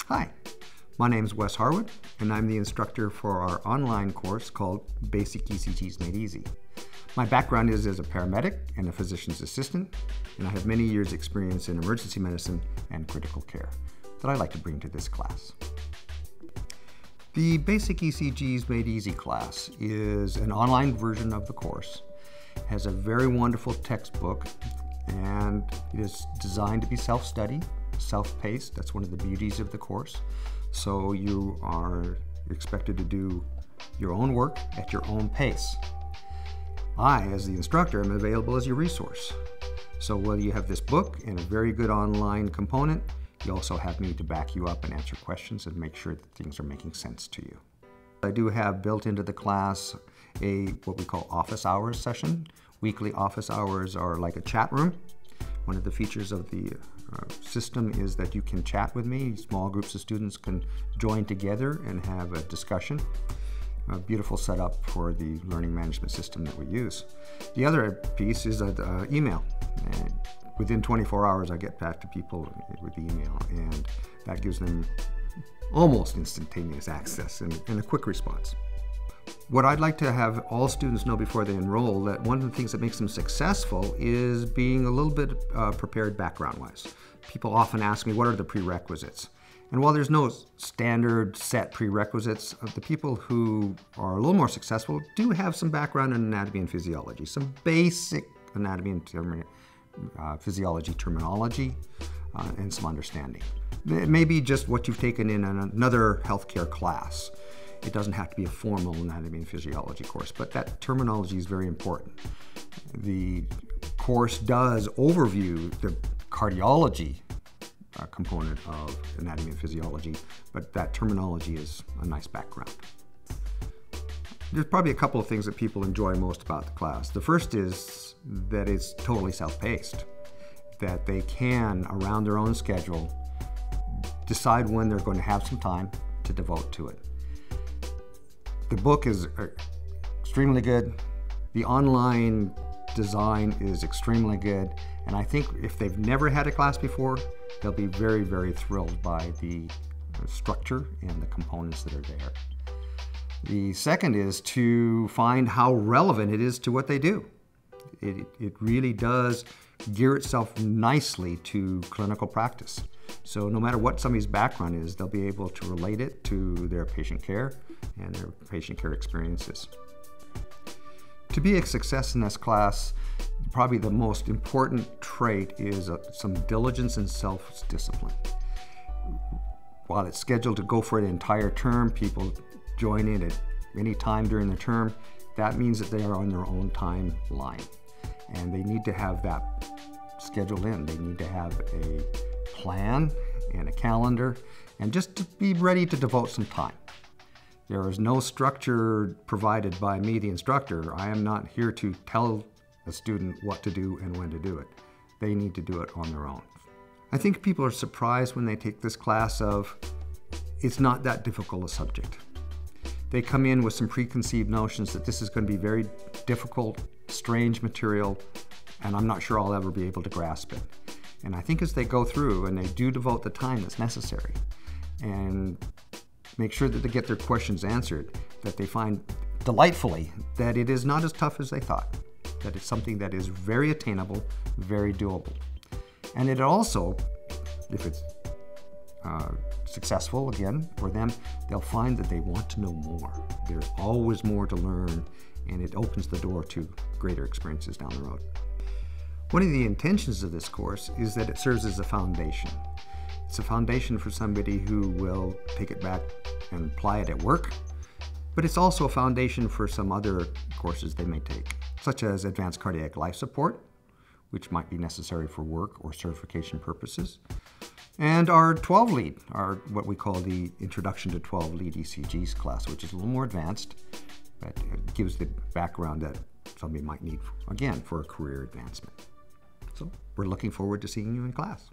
Hi, my name is Wes Harwood, and I'm the instructor for our online course called Basic ECGs Made Easy. My background is as a paramedic and a physician's assistant, and I have many years' experience in emergency medicine and critical care that I'd like to bring to this class. The Basic ECGs Made Easy class is an online version of the course. It has a very wonderful textbook, and it is designed to be self-study, self-paced. That's one of the beauties of the course. So you are expected to do your own work at your own pace. I, as the instructor, am available as your resource. So whether you have this book and a very good online component, you also have me to back you up and answer questions and make sure that things are making sense to you. I do have built into the class what we call office hours session. Weekly office hours are like a chat room. One of the features of the system is that you can chat with me. Small groups of students can join together and have a discussion. A beautiful setup for the learning management system that we use. The other piece is an email. And within 24 hours, I get back to people with email, and that gives them almost instantaneous access and a quick response. What I'd like to have all students know before they enroll, that one of the things that makes them successful is being a little bit prepared background-wise. People often ask me, what are the prerequisites? And while there's no standard set prerequisites, the people who are a little more successful do have some background in anatomy and physiology, some basic anatomy and physiology terminology, and some understanding. It may be just what you've taken in another healthcare class. It doesn't have to be a formal anatomy and physiology course, but that terminology is very important. The course does overview the cardiology component of anatomy and physiology, but that terminology is a nice background. There's probably a couple of things that people enjoy most about the class. The first is that it's totally self-paced, that they can, around their own schedule, decide when they're going to have some time to devote to it. The book is extremely good. The online design is extremely good. And I think if they've never had a class before, they'll be very, very thrilled by the structure and the components that are there. The second is to find how relevant it is to what they do. It really does gear itself nicely to clinical practice. So no matter what somebody's background is, they'll be able to relate it to their patient care and their patient care experiences. To be a success in this class, probably the most important trait is some diligence and self-discipline. While it's scheduled to go for an entire term, people join in at any time during the term. That means that they are on their own timeline, and they need to have that scheduled in. They need to have a plan and a calendar, and just to be ready to devote some time. There is no structure provided by me, the instructor. I am not here to tell a student what to do and when to do it. They need to do it on their own. I think people are surprised when they take this class of, it's not that difficult a subject. They come in with some preconceived notions that this is going to be very difficult, strange material, and I'm not sure I'll ever be able to grasp it. And I think as they go through and they do devote the time that's necessary and make sure that they get their questions answered, that they find delightfully that it is not as tough as they thought, that it's something that is very attainable, very doable. And it also, if it's successful again for them, they'll find that they want to know more. There's always more to learn, and it opens the door to greater experiences down the road. One of the intentions of this course is that it serves as a foundation. It's a foundation for somebody who will take it back and apply it at work, but it's also a foundation for some other courses they may take, such as advanced cardiac life support, which might be necessary for work or certification purposes, and our 12 lead, what we call the Introduction to 12 Lead ECGs class, which is a little more advanced, but it gives the background that somebody might need, again, for a career advancement. So we're looking forward to seeing you in class.